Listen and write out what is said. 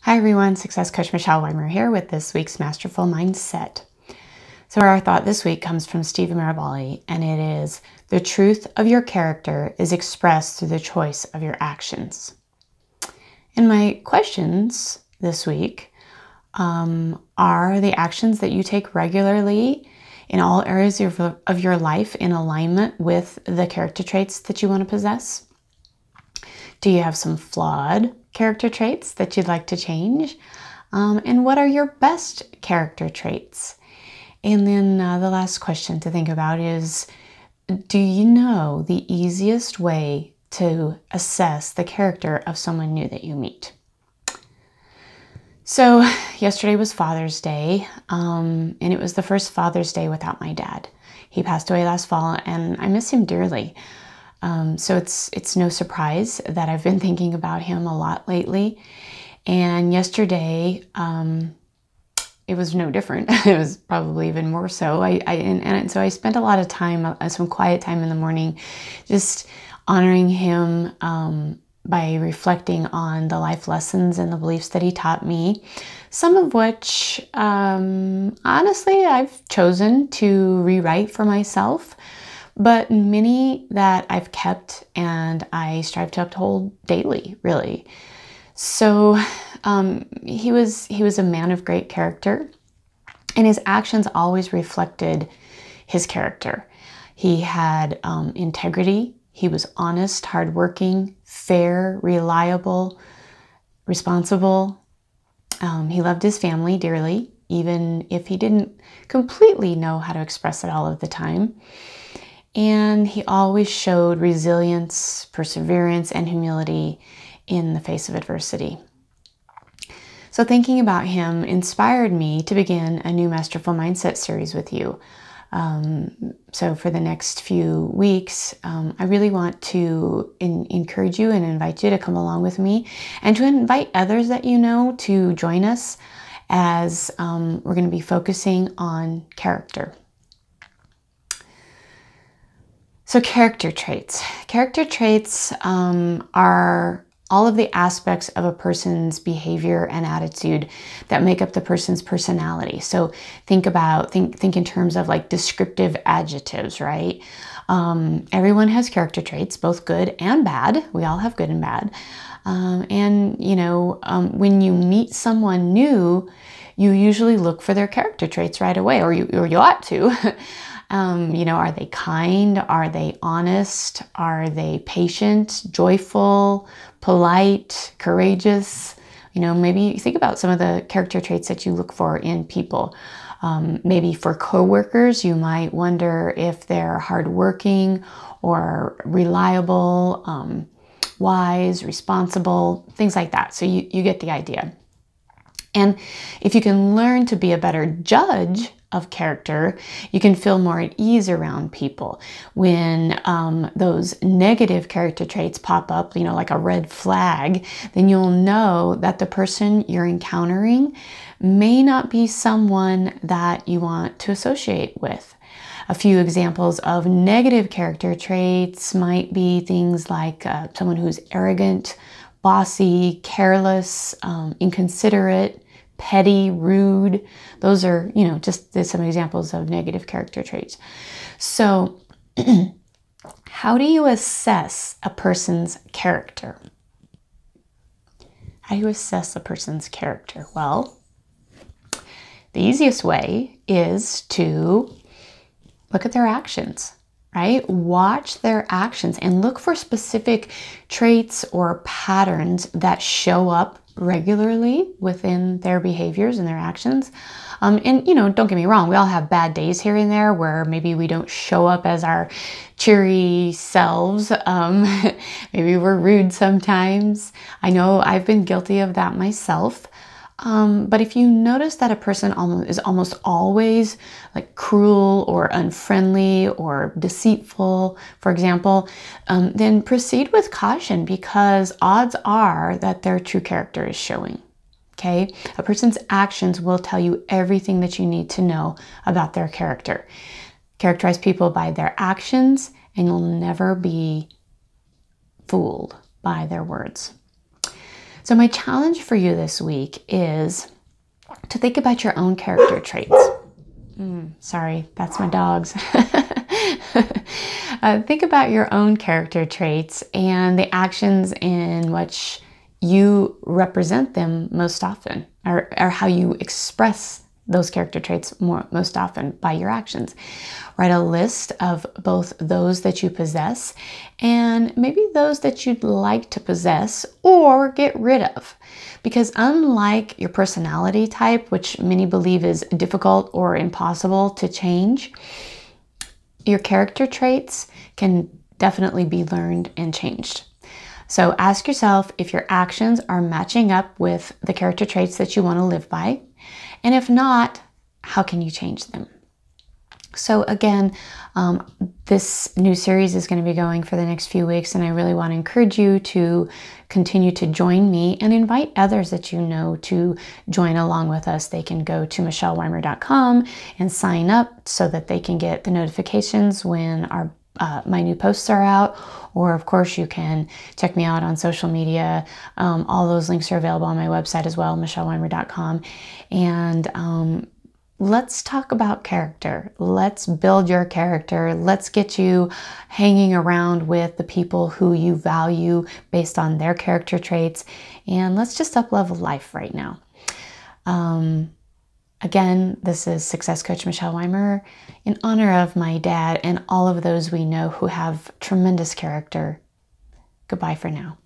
Hi everyone, Success Coach Michelle Weimer here with this week's Masterful Mindset. So our thought this week comes from Maraboli, and it is, the truth of your character is expressed through the choice of your actions. And my questions this week are the actions that you take regularly in all areas of your life in alignment with the character traits that you want to possess? Do you have some flawed character traits that you'd like to change? And what are your best character traits? And then the last question to think about is, do you know the easiest way to assess the character of someone new that you meet? So yesterday was Father's Day, and it was the first Father's Day without my dad. He passed away last fall, and I miss him dearly. So it's no surprise that I've been thinking about him a lot lately. And yesterday, it was no different. It was probably even more so. So I spent a lot of time, some quiet time in the morning, just honoring him by reflecting on the life lessons and the beliefs that he taught me. Some of which, honestly, I've chosen to rewrite for myself, but many that I've kept and I strive to uphold daily, really. So he was a man of great character, and his actions always reflected his character. He had integrity. He was honest, hardworking, fair, reliable, responsible. He loved his family dearly, even if he didn't completely know how to express it all of the time. And he always showed resilience, perseverance, and humility in the face of adversity. So thinking about him inspired me to begin a new Masterful Mindset series with you. So for the next few weeks, I really want to encourage you and invite you to come along with me, and to invite others that you know to join us as we're going to be focusing on character. So character traits. Character traits are all of the aspects of a person's behavior and attitude that make up the person's personality. So think in terms of like descriptive adjectives, right? Everyone has character traits, both good and bad. We all have good and bad. When you meet someone new, you usually look for their character traits right away, or you ought to. Are they kind? Are they honest? Are they patient, joyful, polite, courageous? Maybe think about some of the character traits that you look for in people. Maybe for coworkers, you might wonder if they're hardworking or reliable, wise, responsible, things like that. So you get the idea. And if you can learn to be a better judge of character, you can feel more at ease around people. When those negative character traits pop up, like a red flag, then you'll know that the person you're encountering may not be someone that you want to associate with. A few examples of negative character traits might be things like someone who's arrogant, bossy, careless, inconsiderate, petty, rude. Those are, just some examples of negative character traits. So how do you assess a person's character? How do you assess a person's character? Well, the easiest way is to look at their actions, right? Watch their actions and look for specific traits or patterns that show up regularly within their behaviors and their actions. Don't get me wrong, we all have bad days here and there where maybe we don't show up as our cheery selves. Maybe we're rude sometimes. I know I've been guilty of that myself. But if you notice that a person is almost always like cruel or unfriendly or deceitful, for example, then proceed with caution, because odds are that their true character is showing. Okay? A person's actions will tell you everything that you need to know about their character. Characterize people by their actions, and you'll never be fooled by their words. So my challenge for you this week is to think about your own character traits. Sorry, that's my dogs. Think about your own character traits and the actions in which you represent them most often, or how you express those character traits most often by your actions. Write a list of both those that you possess and maybe those that you'd like to possess or get rid of. Because unlike your personality type, which many believe is difficult or impossible to change, your character traits can definitely be learned and changed. So ask yourself if your actions are matching up with the character traits that you want to live by. And if not, how can you change them? So again, this new series is going to be going for the next few weeks, and I really want to encourage you to continue to join me and invite others that you know to join along with us. They can go to michelleweimer.com and sign up so that they can get the notifications when my new posts are out. Or of course, you can check me out on social media. All those links are available on my website as well, michelleweimer.com. And let's talk about character. Let's build your character. Let's get you hanging around with the people who you value based on their character traits. And let's just up-level life right now. Again, this is Success Coach Michelle Weimer in honor of my dad and all of those we know who have tremendous character. Goodbye for now.